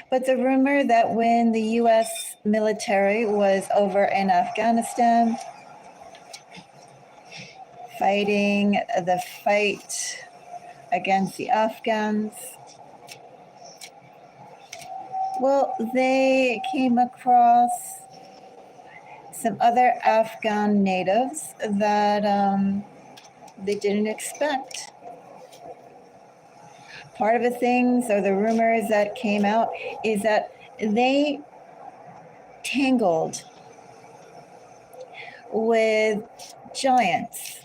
But the rumor that when the US military was over in Afghanistan fighting the fight against the Afghans, well, they came across some other Afghan natives that they didn't expect. Part of the things or the rumors that came out is that they tangled with giants,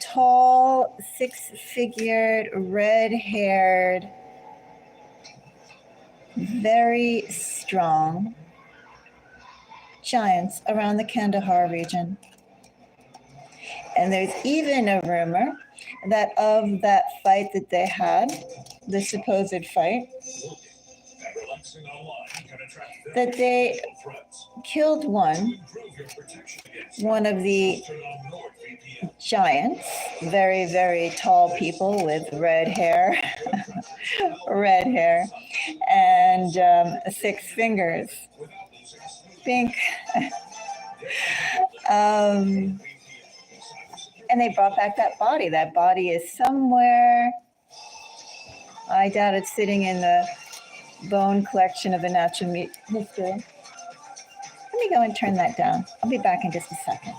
tall, six-figured, red-haired, very strong giants around the Kandahar region. And there's even a rumor that of that fight that they had, the supposed fight, that they killed one of the giants, very, very tall people with red hair, and 6 fingers. Think. And they brought back that body. That body is somewhere. I doubt it's sitting in the bone collection of the Natural History. Let me go and turn that down. I'll be back in just a second.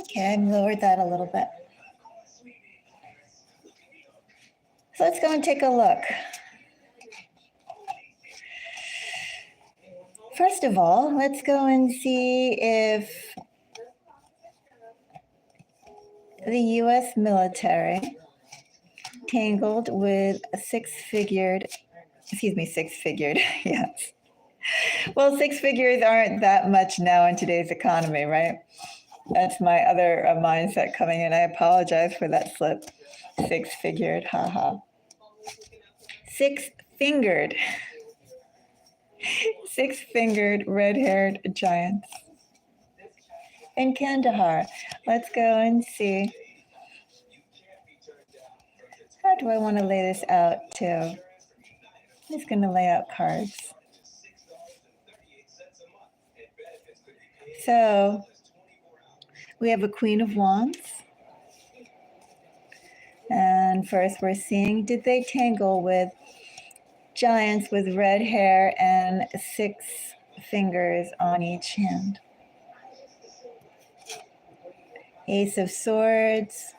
Okay, I've lowered that a little bit. So let's go and take a look. First of all, let's go and see if the U.S. military tangled with a six-figured, yes. Well, 6 figures aren't that much now in today's economy, right? That's my other mindset coming in. I apologize for that slip. 6-figured, haha. 6-fingered. 6-fingered, red-haired giants. In Kandahar, let's go and see. How do I want to lay this out too? I'm just going to lay out cards. So we have a Queen of Wands. And first we're seeing, did they tangle with giants with red hair and 6 fingers on each hand? Ace of Swords.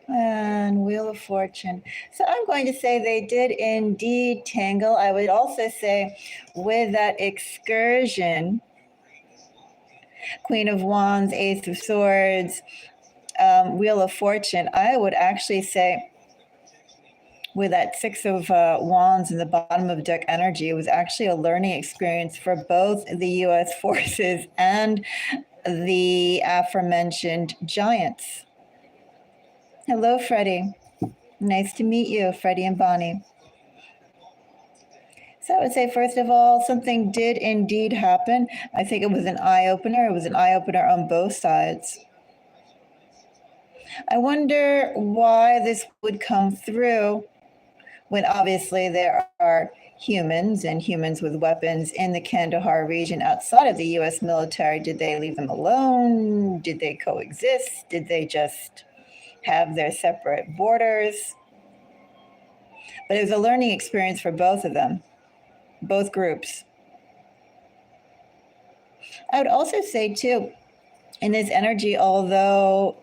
And Wheel of Fortune. So I'm going to say they did indeed tangle. I would also say with that excursion, Queen of Wands, Ace of Swords, Wheel of Fortune, I would actually say with that 6 of Wands in the bottom of deck energy, it was actually a learning experience for both the U.S. forces and the aforementioned giants. Hello, Freddie. Nice to meet you, Freddie and Bonnie. So I would say, first of all, something did indeed happen. I think it was an eye-opener. It was an eye-opener on both sides. I wonder why this would come through when obviously there are humans and humans with weapons in the Kandahar region outside of the U.S. military. Did they leave them alone? Did they coexist? Did they just have their separate borders? But it was a learning experience for both of them, both groups. I would also say, too, in this energy, although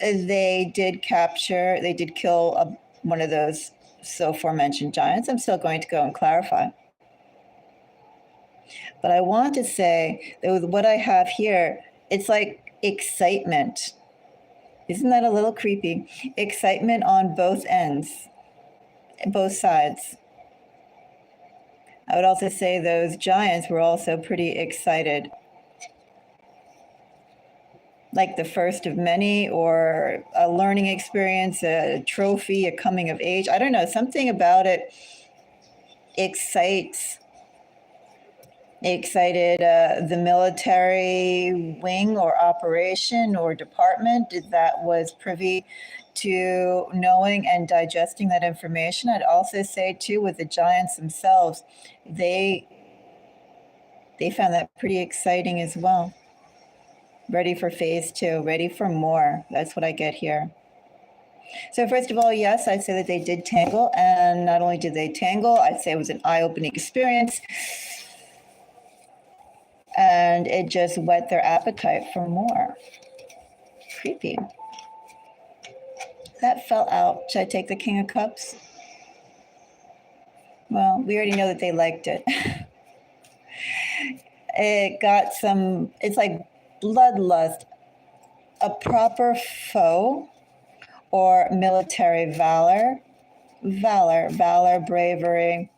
they did kill one of those so aforementioned giants, I'm still going to go and clarify. But I want to say that with what I have here, it's like excitement. Isn't that a little creepy? Excitement on both ends, both sides. I would also say those giants were also pretty excited. like the first of many, or a learning experience, a trophy, a coming of age. I don't know, something about it excited the military wing or operation or department that was privy to knowing and digesting that information. I'd also say too, with the giants themselves, they found that pretty exciting as well. Ready for phase 2, ready for more. That's what I get here. So first of all, yes, I'd say that they did tangle, and not only did they tangle, I'd say it was an eye-opening experience, and it just whet their appetite for more. Creepy. That fell out. Should I take the King of Cups? Well, we already know that they liked it. It got some, it's like bloodlust, a proper foe or military valor, bravery,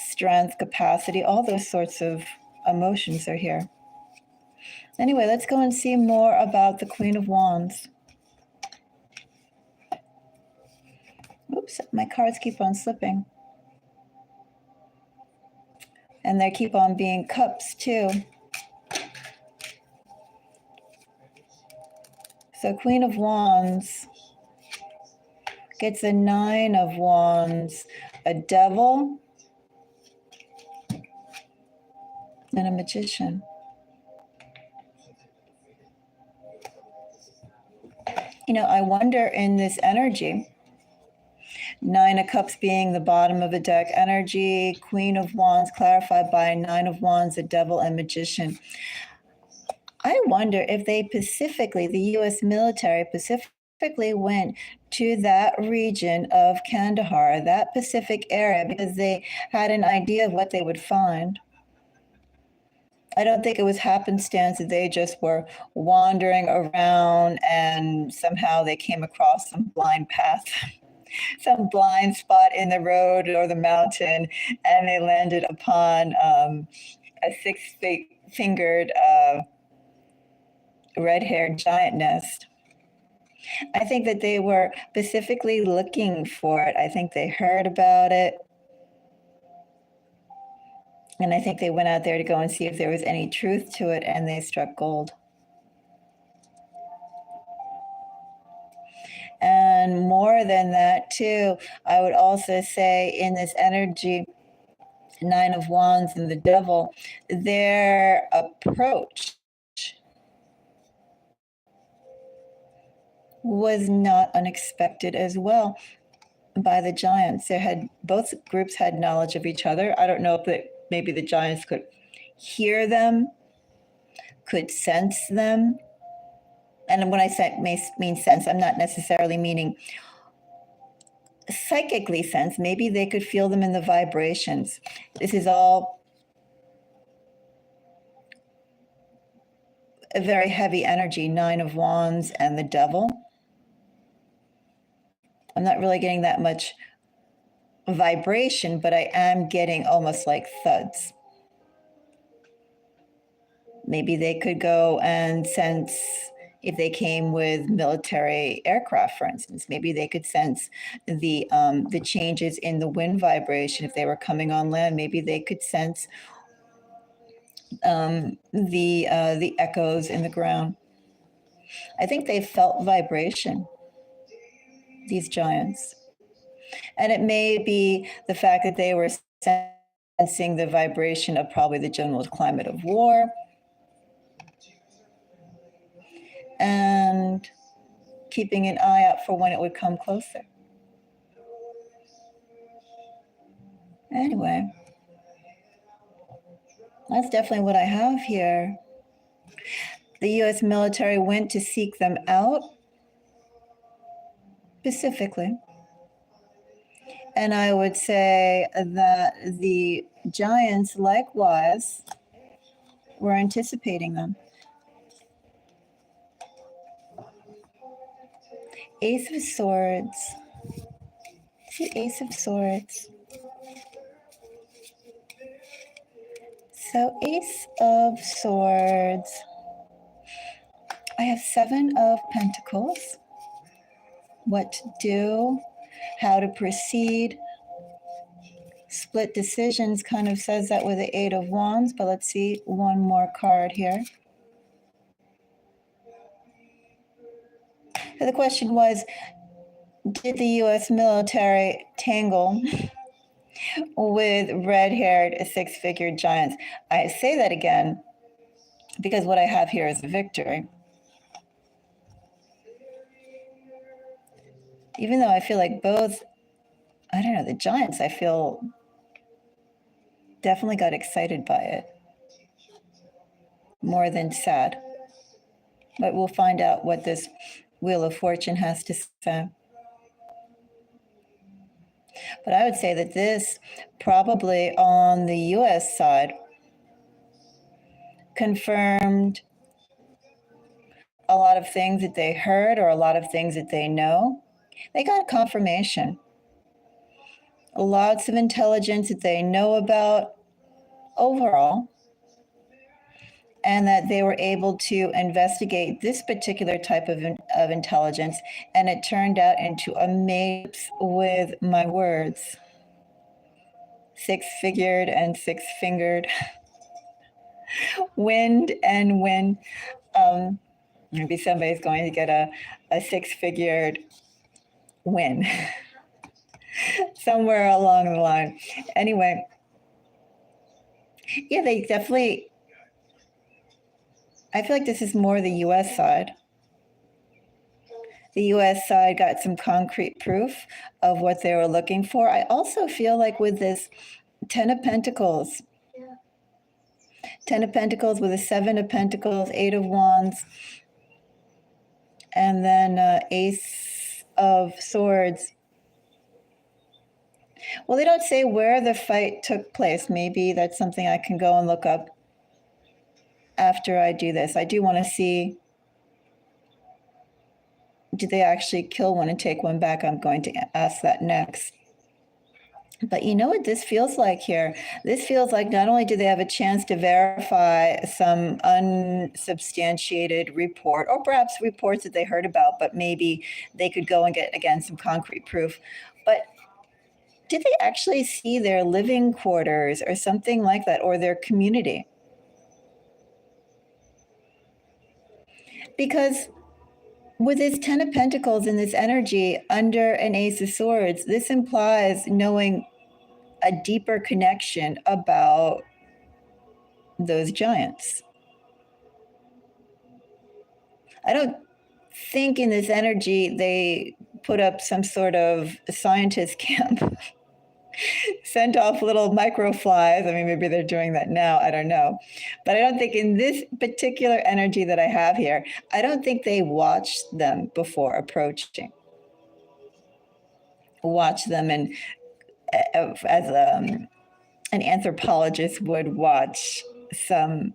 strength, capacity, all those sorts of emotions are here. Anyway, let's go and see more about the Queen of Wands. Oops, my cards keep on slipping. And they keep on being cups too. So Queen of Wands gets a 9 of Wands, a devil, and a magician. You know, I wonder in this energy, 9 of Cups being the bottom of the deck energy, Queen of Wands clarified by 9 of Wands, the devil and magician. I wonder if they specifically, the U.S. military specifically went to that region of Kandahar, that Pacific area, because they had an idea of what they would find. I don't think it was happenstance that they just were wandering around and somehow they came across some blind path, some blind spot in the road or the mountain, and they landed upon a 6-fingered red-haired giant nest. I think that they were specifically looking for it. I think they heard about it. And I think they went out there to go and see if there was any truth to it, and they struck gold. And more than that, too, I would also say in this energy, 9 of Wands and the devil, their approach was not unexpected as well by the giants. Both groups had knowledge of each other. I don't know if maybe the giants could hear them, could sense them. And when I say mean sense, I'm not necessarily meaning psychically sense. Maybe they could feel them in the vibrations. This is all a very heavy energy, 9 of Wands and the devil. I'm not really getting that much vibration, but I am getting almost like thuds. Maybe they could go and sense if they came with military aircraft, for instance. Maybe they could sense the changes in the wind vibration if they were coming on land. Maybe they could sense the echoes in the ground. I think they felt vibration, these giants. And it may be the fact that they were sensing the vibration of probably the general climate of war, and keeping an eye out for when it would come closer. Anyway, that's definitely what I have here. The U.S. military went to seek them out specifically. And I would say that the giants likewise were anticipating them. Ace of Swords. See, Ace of Swords. So Ace of Swords. I have 7 of Pentacles. What to do, how to proceed. Split decisions kind of says that with the 8 of Wands, but let's see one more card here. So the question was, did the U.S. military tangle with red-haired six-figure giants? I say that again because what I have here is a victory. Even though I feel like both, I don't know, the giants, I feel definitely got excited by it more than sad. But we'll find out what this Wheel of Fortune has to say. But I would say that this probably on the US side confirmed a lot of things that they heard or a lot of things that they know. They got confirmation. Lots of intelligence that they know about overall, and that they were able to investigate this particular type of intelligence, and it turned out into a maze with my words. Six-figured and six-fingered. Wind and wind. Maybe somebody's going to get a six-figured win somewhere along the line. Anyway, yeah, they definitely, I feel like this is more the US side. The US side got some concrete proof of what they were looking for. I also feel like with this 10 of Pentacles, 10 of Pentacles with a 7 of Pentacles, 8 of Wands, and then Ace of Swords. Well, they don't say where the fight took place. Maybe that's something I can go and look up after I do this. I do want to see, did they actually kill one and take one back? I'm going to ask that next. But you know what this feels like here? This feels like not only do they have a chance to verify some unsubstantiated report, or perhaps reports that they heard about, but maybe they could go and get, again, some concrete proof. But did they actually see their living quarters or something like that, or their community? Because with this 10 of Pentacles and this energy under an Ace of Swords, this implies knowing a deeper connection about those giants. I don't think in this energy they put up some sort of scientist camp, sent off little microflies. I mean, maybe they're doing that now, I don't know. But I don't think in this particular energy that I have here, I don't think they watched them before approaching. Watch them and as an anthropologist would watch some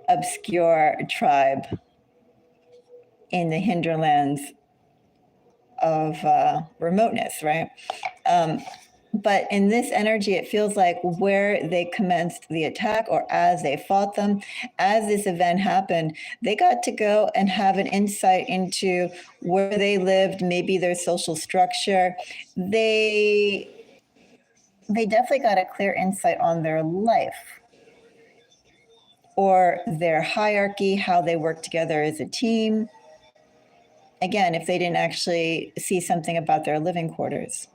obscure tribe in the hinterlands of remoteness, right? But in this energy, it feels like where they commenced the attack or as they fought them, as this event happened, they got to go and have an insight into where they lived, maybe their social structure. They definitely got a clear insight on their life or their hierarchy, how they work together as a team. Again, if they didn't actually see something about their living quarters.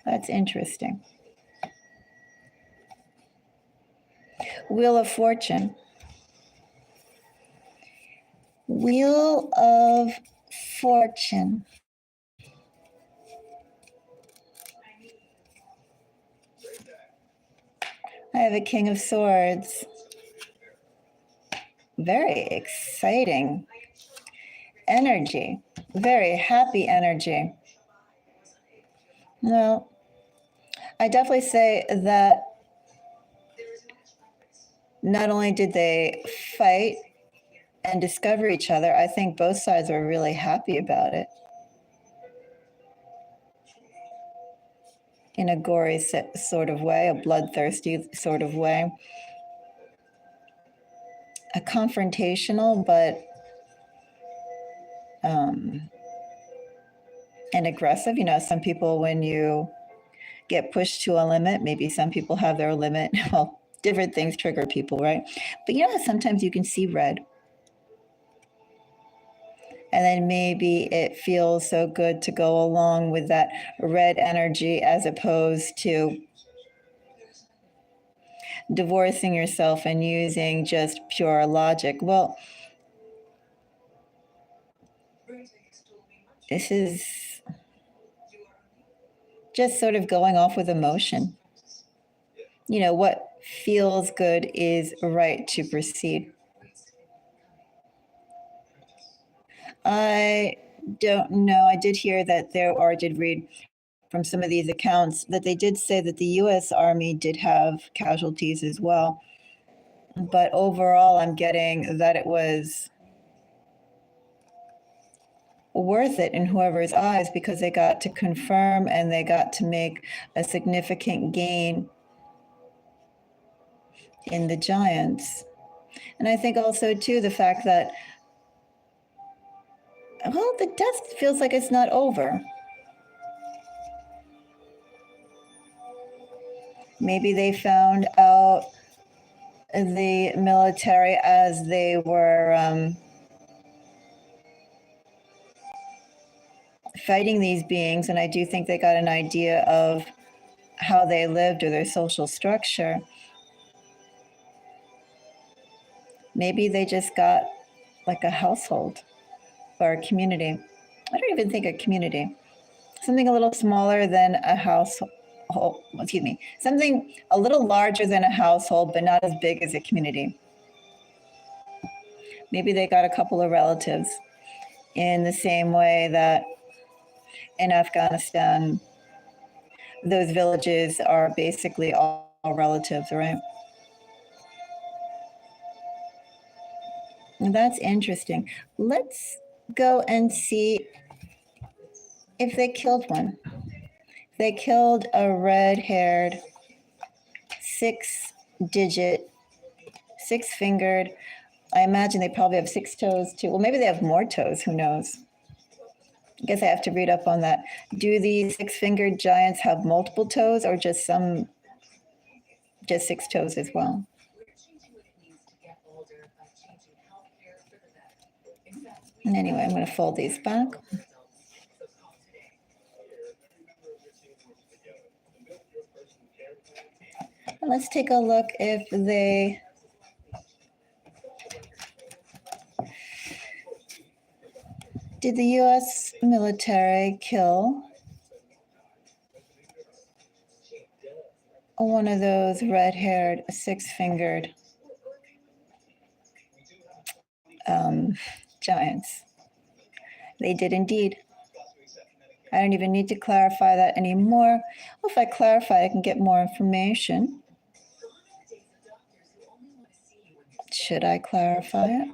That's interesting. Wheel of Fortune. Wheel of Fortune. I have a King of Swords. Very exciting energy. Very happy energy. No, I definitely say that not only did they fight and discover each other, I think both sides were really happy about it. In a gory sort of way, a bloodthirsty sort of way. a confrontational, but and aggressive. You know, some people, when you get pushed to a limit, maybe some people have their limit. Well, different things trigger people, right? But you know, sometimes you can see red. And then maybe it feels so good to go along with that red energy as opposed to divorcing yourself and using just pure logic. Well, this is just sort of going off with emotion. You know, what feels good is right to proceed. I don't know. I did hear that there, or I did read from some of these accounts that they did say that the US Army did have casualties as well. But overall, I'm getting that it was worth it in whoever's eyes because they got to confirm and they got to make a significant gain in the giants. And I think also, too, the fact that, well, the death feels like it's not over. Maybe they found out the military as they were fighting these beings, and I do think they got an idea of how they lived or their social structure. Maybe they just got like a household or a community. I don't even think a community. Something a little smaller than a household. Excuse me. Something a little larger than a household, but not as big as a community. Maybe they got a couple of relatives in the same way that in Afghanistan, those villages are basically all relatives, right? That's interesting. Let's go and see if they killed one. They killed a red-haired, six-digit, six-fingered. I imagine they probably have 6 toes too. Well, maybe they have more toes. Who knows? I guess I have to read up on that. Do these six-fingered giants have multiple toes or just 6 toes as well? And anyway, I'm going to fold these back. And let's take a look if they did the US military kill one of those red-haired, six-fingered giants? They did indeed. I don't even need to clarify that anymore. Well, if I clarify, I can get more information. Should I clarify it?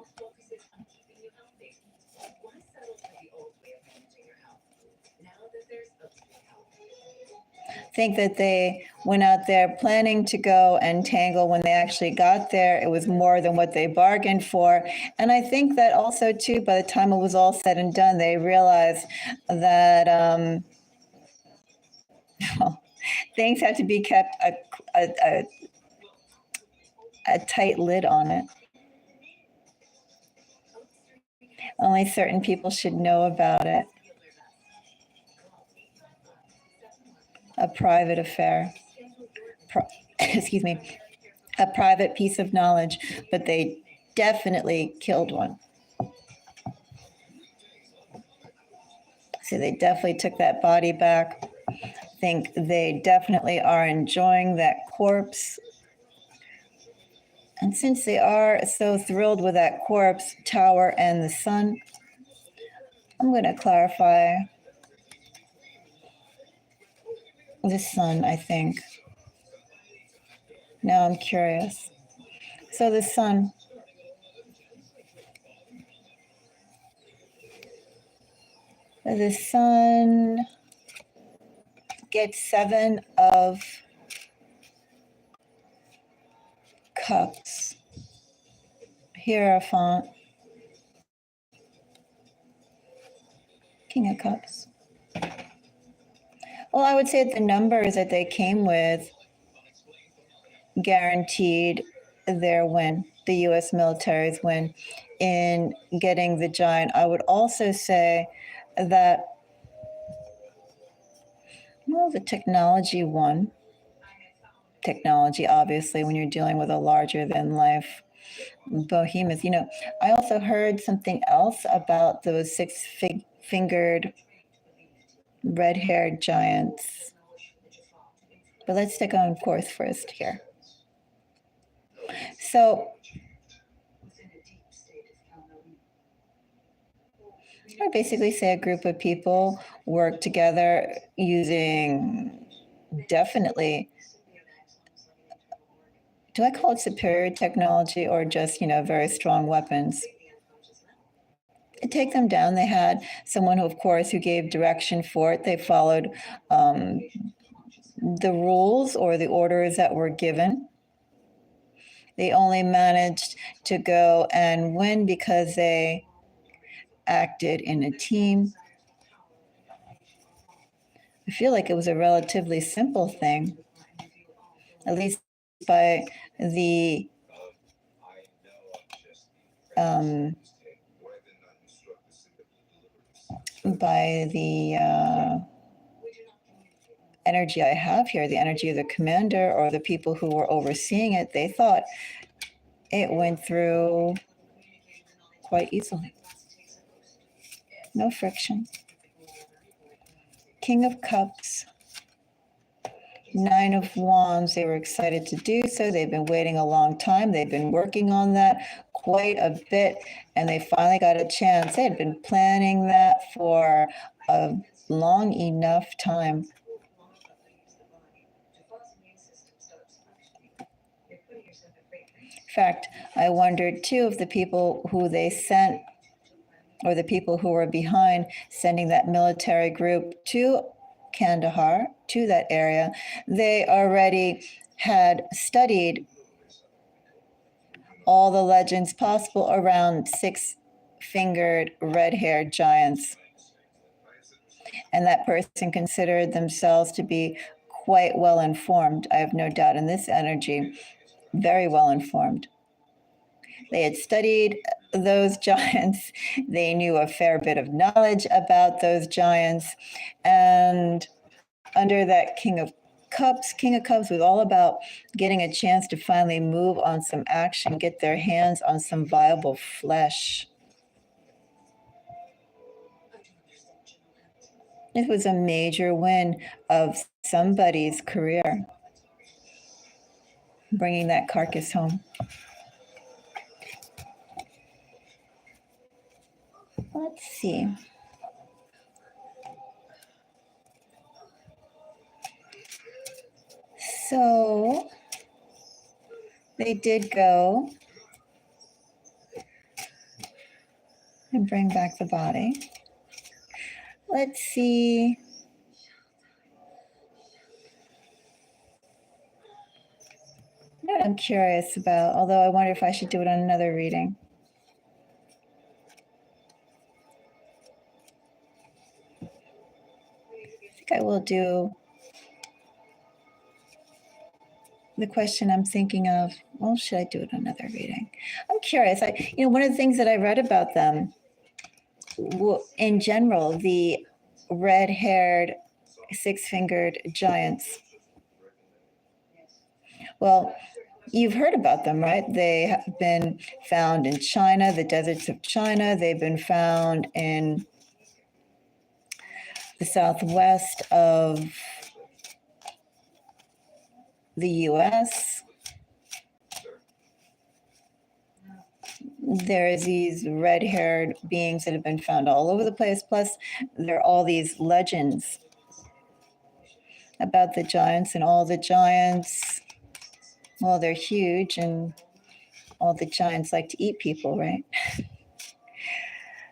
Think that they went out there planning to go and tangle. When they actually got there, it was more than what they bargained for. And I think that also, too, by the time it was all said and done, they realized that well, things have to be kept a tight lid on it. Only certain people should know about it. A private affair. Excuse me. A private piece of knowledge, but they definitely killed one. So they definitely took that body back. I think they definitely are enjoying that corpse. And since they are so thrilled with that corpse, tower, and the sun, I'm going to clarify the sun, I think. Now I'm curious. So the sun. The sun gets 7 of cups Hierophant, King of Cups. Well, I would say the numbers that they came with guaranteed their win, the U.S. military's win in getting the giant. I would also say that, well, the technology won. Technology, obviously, when you're dealing with a larger than life behemoth. You know, I also heard something else about those six-fingered red-haired giants. But let's stick on course first here. So I basically say a group of people work together using definitely, do I call it superior technology or just, very strong weapons? To take them down, they had someone who, of course, who gave direction for it. They followed the rules or the orders that were given. They only managed to go and win because they acted in a team. I feel like it was a relatively simple thing, at least by the energy I have here, the energy of the commander or the people who were overseeing it. They thought it went through quite easily. No friction. King of Cups, Nine of Wands. They were excited to do so. They've been waiting a long time. They've been working on that quite a bit, and they finally got a chance. They had been planning that for a long enough time. In fact, I wondered too if the people who they sent or the people who were behind sending that military group to Kandahar, to that area, they already had studied all the legends possible around six-fingered red-haired giants. And that person considered themselves to be quite well informed. I have no doubt in this energy, very well informed. They had studied those giants. They knew a fair bit of knowledge about those giants. And under that King of Cups was all about getting a chance to finally move on some action, get their hands on some viable flesh. It was a major win of somebody's career, bringing that carcass home. Let's see. So they did go and bring back the body. Let's see. You know what I'm curious about, although I wonder if I should do it on another reading. I think I will do the question I'm thinking of. Well, should I do it on another reading? I'm curious. One of the things that I read about them, in general, the red-haired, six-fingered giants. Well, you've heard about them, right? They have been found in China, the deserts of China. They've been found in the southwest of the U.S. There's these red-haired beings that have been found all over the place. Plus, there are all these legends about the giants, and all the giants, well, they're huge, and all the giants like to eat people, right?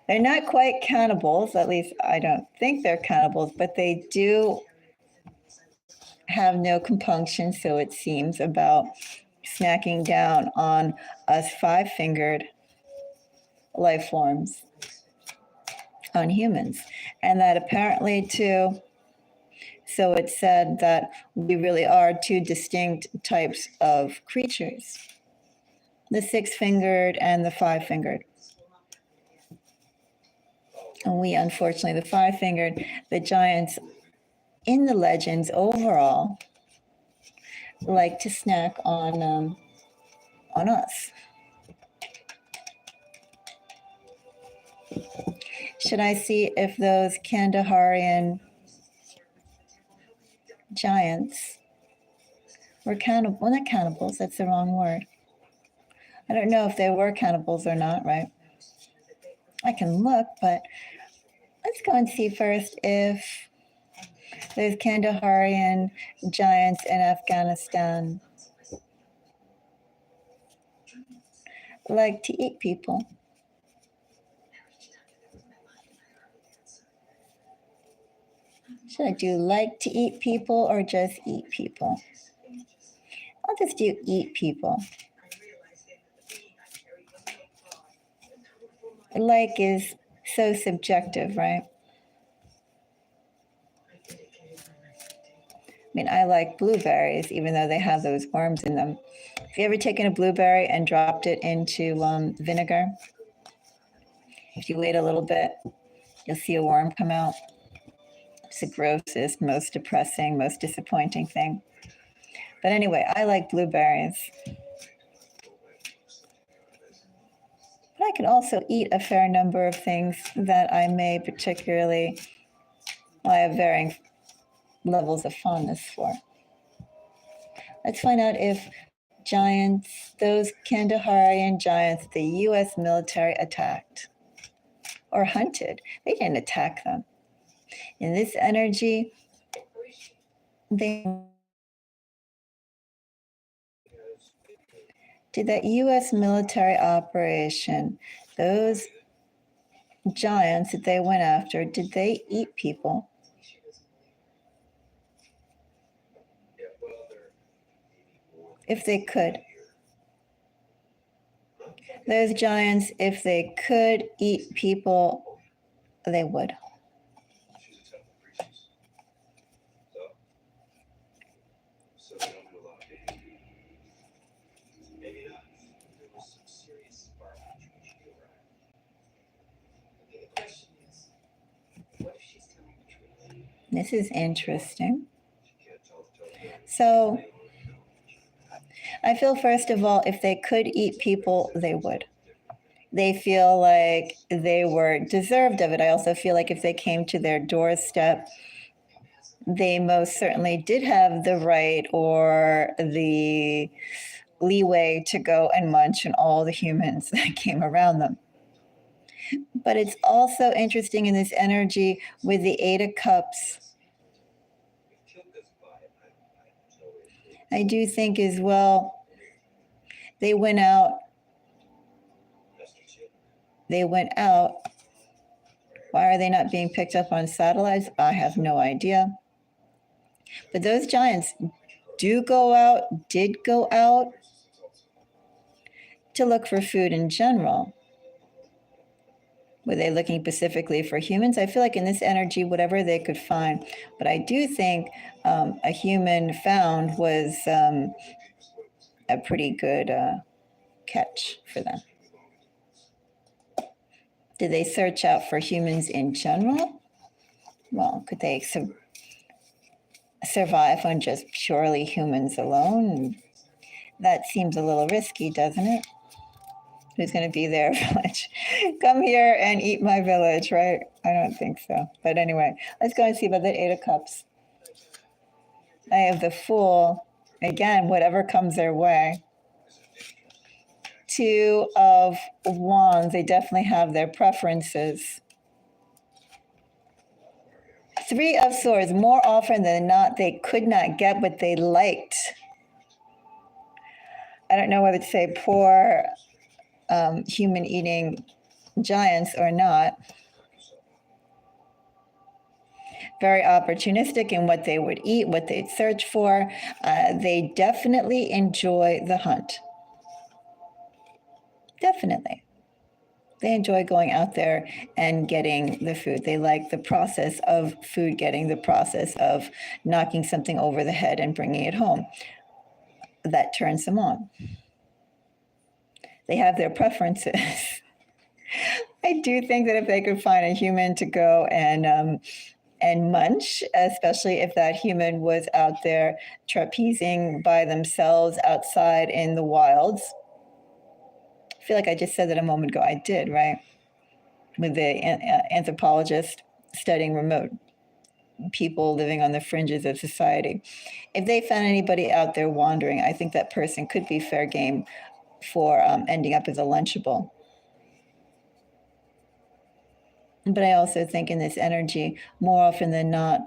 They're not quite cannibals, at least I don't think they're cannibals, but they do have no compunction, so it seems, about snacking down on us five-fingered life forms on humans. And that apparently too, so it's said that we really are two distinct types of creatures, the six-fingered and the five-fingered. And we, unfortunately, the five-fingered, the giants in the legends overall, like to snack on us. Should I see if those Kandaharian giants were cannibals? Well, not cannibals, that's the wrong word. I don't know if they were cannibals or not, right? I can look, but let's go and see first if those Kandaharian giants in Afghanistan like to eat people. Should I do like to eat people or just eat people? I'll just do eat people. Like is so subjective, right? I mean, I like blueberries, even though they have those worms in them. Have you ever taken a blueberry and dropped it into vinegar? If you wait a little bit, you'll see a worm come out. It's the grossest, most depressing, most disappointing thing. But anyway, I like blueberries. But I can also eat a fair number of things that I may particularly, I have varying levels of fondness for. Let's find out if giants, those Kandaharian giants, the US military attacked or hunted. They didn't attack them. In this energy, did that US military operation, those giants that they went after, did they eat people? If they could. Those giants, if they could eat people, they would. This is interesting. So I feel, first of all, if they could eat people, they would. They feel like they were deserved of it. I also feel like if they came to their doorstep, they most certainly did have the right or the leeway to go and munch on all the humans that came around them. But it's also interesting in this energy with the Eight of Cups. I do think as well, they went out. Why are they not being picked up on satellites? I have no idea. But those giants did go out to look for food in general. Were they looking specifically for humans? I feel like in this energy, whatever they could find. But I do think a human found was a pretty good catch for them. Did they search out for humans in general? Well, could they survive on just purely humans alone? That seems a little risky, doesn't it? Who's going to be their village? Come here and eat my village, right? I don't think so. But anyway, let's go and see about the Eight of Cups. I have the Fool. Again, whatever comes their way. Two of Wands. They definitely have their preferences. Three of Swords. More often than not, they could not get what they liked. I don't know whether to say poor human-eating giants or not. Very opportunistic in what they would eat, what they'd search for. They definitely enjoy the hunt. Definitely. They enjoy going out there and getting the food. They like the process of food getting, the process of knocking something over the head and bringing it home. That turns them on. They have their preferences. I do think that if they could find a human to go and munch, especially if that human was out there trapezing by themselves outside in the wilds. I feel like I just said that a moment ago. I did, right? With the anthropologist studying remote people living on the fringes of society. If they found anybody out there wandering, I think that person could be fair game for ending up as a Lunchable. But I also think in this energy, more often than not,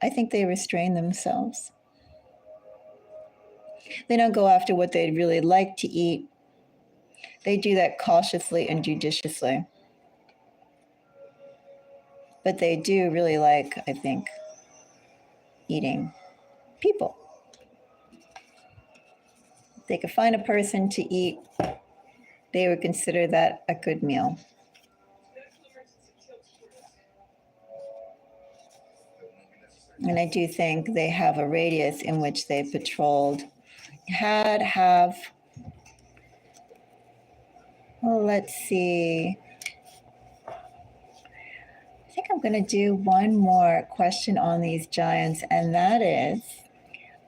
I think they restrain themselves. They don't go after what they'd really like to eat. They do that cautiously and judiciously. But they do really like, I think, eating people. If they could find a person to eat, they would consider that a good meal. And I do think they have a radius in which they patrolled. Well, let's see. I think I'm going to do one more question on these giants, and that is,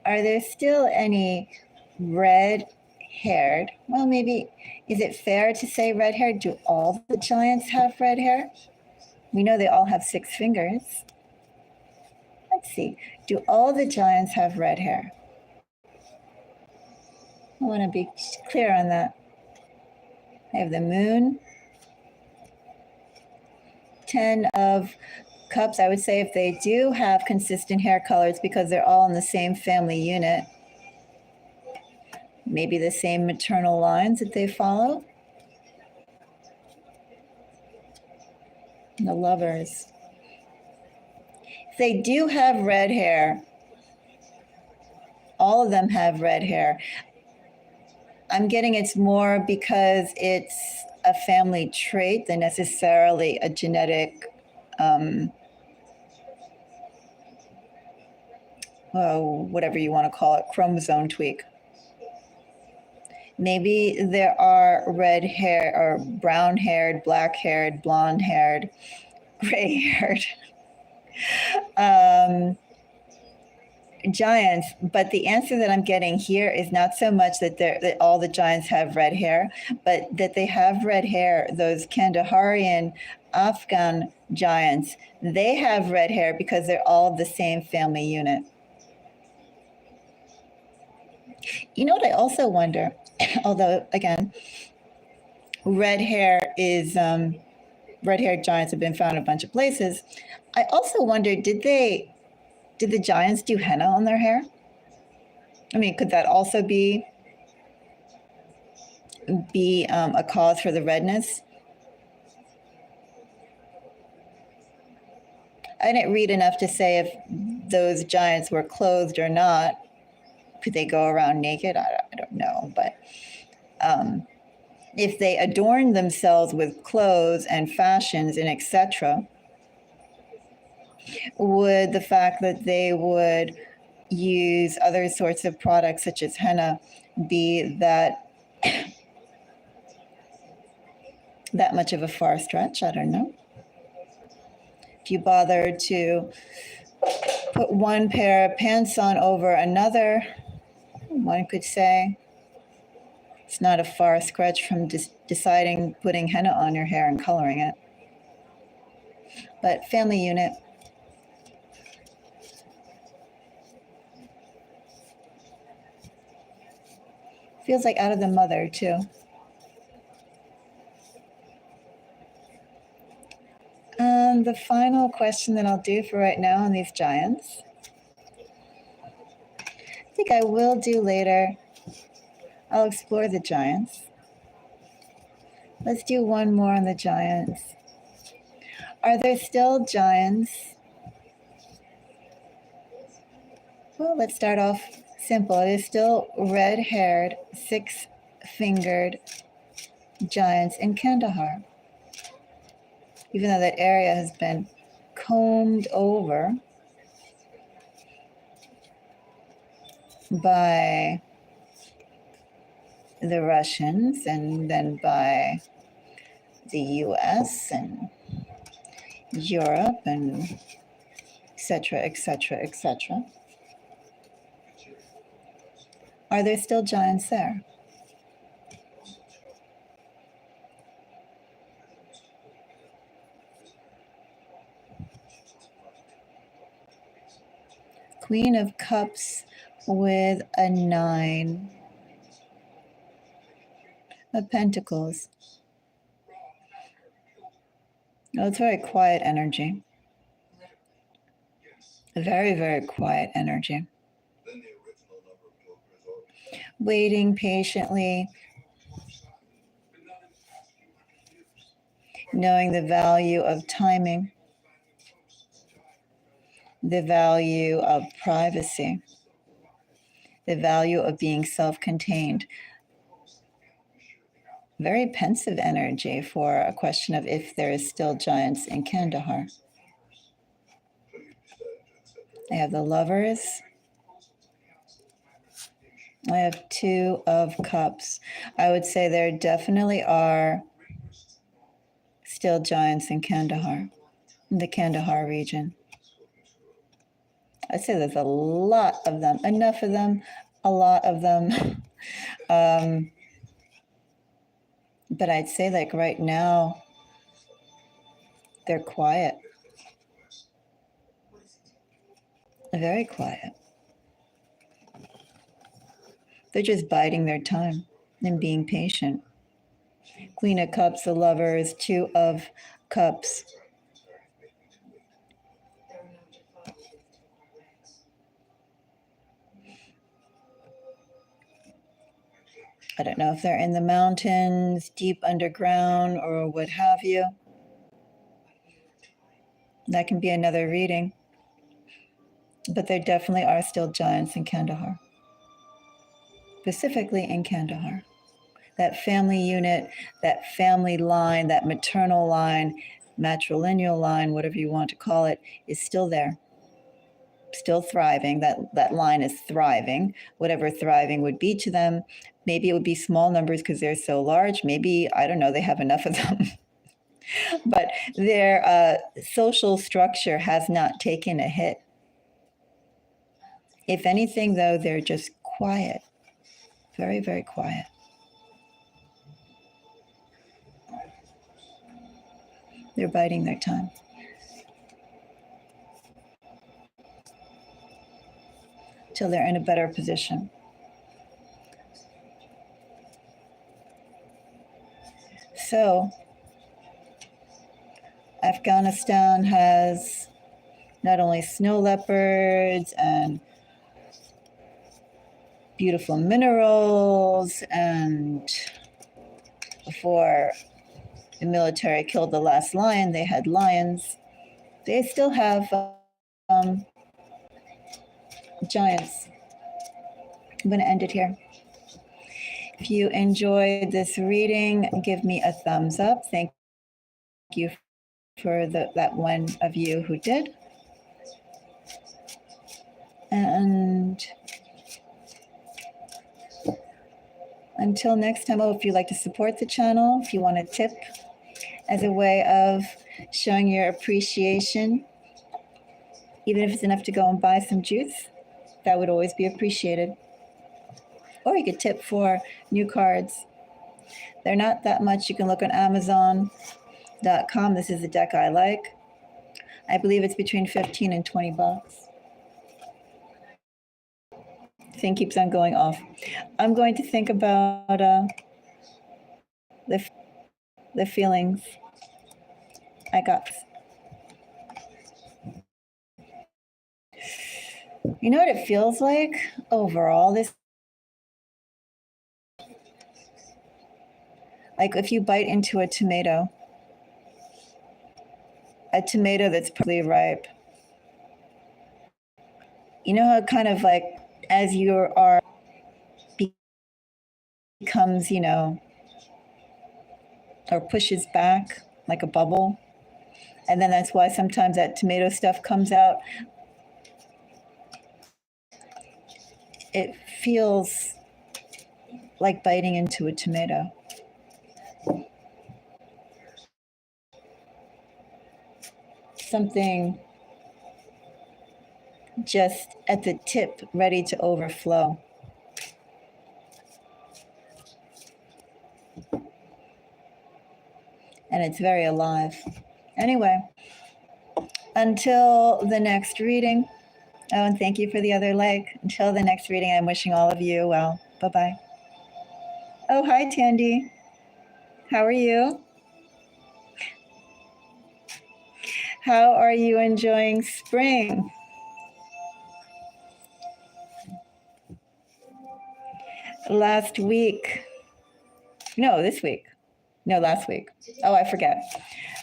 are there still any red-haired, well, maybe, is it fair to say red-haired? Do all the giants have red hair? We know they all have 6 fingers. Let's see. Do all the giants have red hair? I want to be clear on that. I have the moon. 10 of cups. I would say if they do have consistent hair colors because they're all in the same family unit, maybe the same maternal lines that they follow. The Lovers. If they do have red hair, all of them have red hair. I'm getting it's more because it's a family trait than necessarily a genetic, whatever you want to call it, chromosome tweak. Maybe there are red hair or brown haired, black haired, blonde haired, gray haired giants, but the answer that I'm getting here is not so much that all the giants have red hair, but that they have red hair. Those Kandaharian Afghan giants, they have red hair because they're all of the same family unit. You know what I also wonder, although again, red-haired giants have been found in a bunch of places. I also wonder, did the giants do henna on their hair? I mean, could that also be a cause for the redness? I didn't read enough to say if those giants were clothed or not. Could they go around naked? I don't know, but if they adorned themselves with clothes and fashions and etc., would the fact that they would use other sorts of products such as henna be that much of a far stretch? I don't know. If you bother to put one pair of pants on over another, one could say it's not a far stretch from deciding putting henna on your hair and coloring it. But family unit. Feels like out of the mother too. And the final question that I'll do for right now on these giants, I think I will do later. I'll explore the giants. Let's do one more on the giants. Are there still giants? Well, let's start off simple. It is still red-haired, 6-fingered giants in Kandahar. Even though that area has been combed over by the Russians and then by the US and Europe and etc., etc., etc. Are there still giants there? Queen of Cups with a 9 of Pentacles. Oh, it's very quiet energy. A very, very quiet energy. Waiting patiently, knowing the value of timing, the value of privacy, the value of being self-contained. Very pensive energy for a question of if there is still giants in Kandahar. I have the Lovers. I have 2 of Cups. I would say there definitely are still giants in Kandahar, in the Kandahar region. I'd say there's a lot of them, enough of them, a lot of them. But I'd say like right now, they're quiet. Very quiet. They're just biding their time and being patient. Queen of Cups, the Lovers, 2 of Cups. I don't know if they're in the mountains, deep underground, or what have you. That can be another reading. But there definitely are still giants in Kandahar. Specifically in Kandahar. That family unit, that family line, that maternal line, matrilineal line, whatever you want to call it, is still there. Still thriving. That line is thriving, whatever thriving would be to them. Maybe it would be small numbers because they're so large. Maybe, I don't know, they have enough of them. But their social structure has not taken a hit. If anything, though, they're just quiet. Very, very quiet. They're biding their time. Till they're in a better position. So, Afghanistan has not only snow leopards and beautiful minerals, and before the military killed the last lion, they had lions. They still have giants. I'm going to end it here. If you enjoyed this reading, give me a thumbs up. Thank you for that one of you who did. And until next time, if you'd like to support the channel, if you want a tip as a way of showing your appreciation, even if it's enough to go and buy some juice, that would always be appreciated. Or you could tip for new cards. They're not that much. You can look on Amazon.com. This is the deck I like. I believe it's between 15 and 20 bucks. Thing keeps on going off. I'm going to think about the feelings I got. You know what it feels like overall? This, like if you bite into a tomato that's probably ripe. You know how kind of like as you are becomes, you know, or pushes back like a bubble. And then that's why sometimes that tomato stuff comes out. It feels like biting into a tomato. Something just at the tip, ready to overflow. And it's very alive. Anyway, until the next reading, oh, and thank you for the other leg. Until the next reading, I'm wishing all of you well. Bye-bye. Oh, hi, Tandy. How are you? How are you enjoying spring? Last week. No, this week. No, last week. Oh, I forget.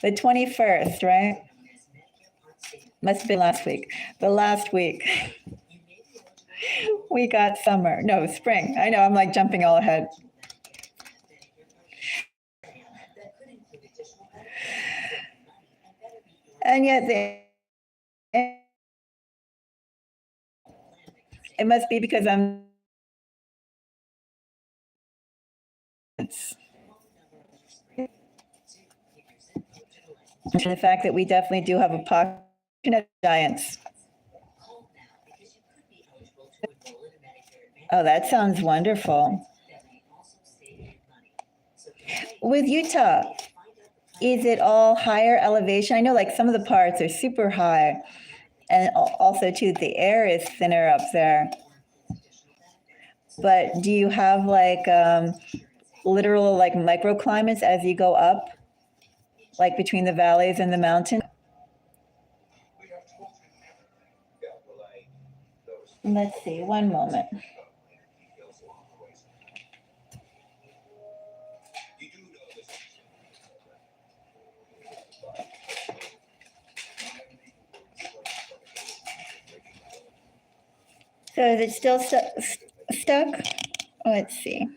The 21st, right? Must have been last week. The last week. We got summer. No, spring. I know, I'm like jumping all ahead. And yet it must be because I'm the fact that we definitely do have a pocket of giants. Oh, that sounds wonderful. With Utah, is it all higher elevation? I know like some of the parts are super high, and also too, the air is thinner up there. But do you have like literal like microclimates as you go up, like between the valleys and the mountains? Let's see, one moment. So is it still stuck? Let's see.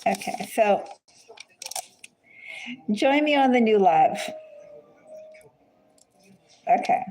Okay, so join me on the new live. Okay.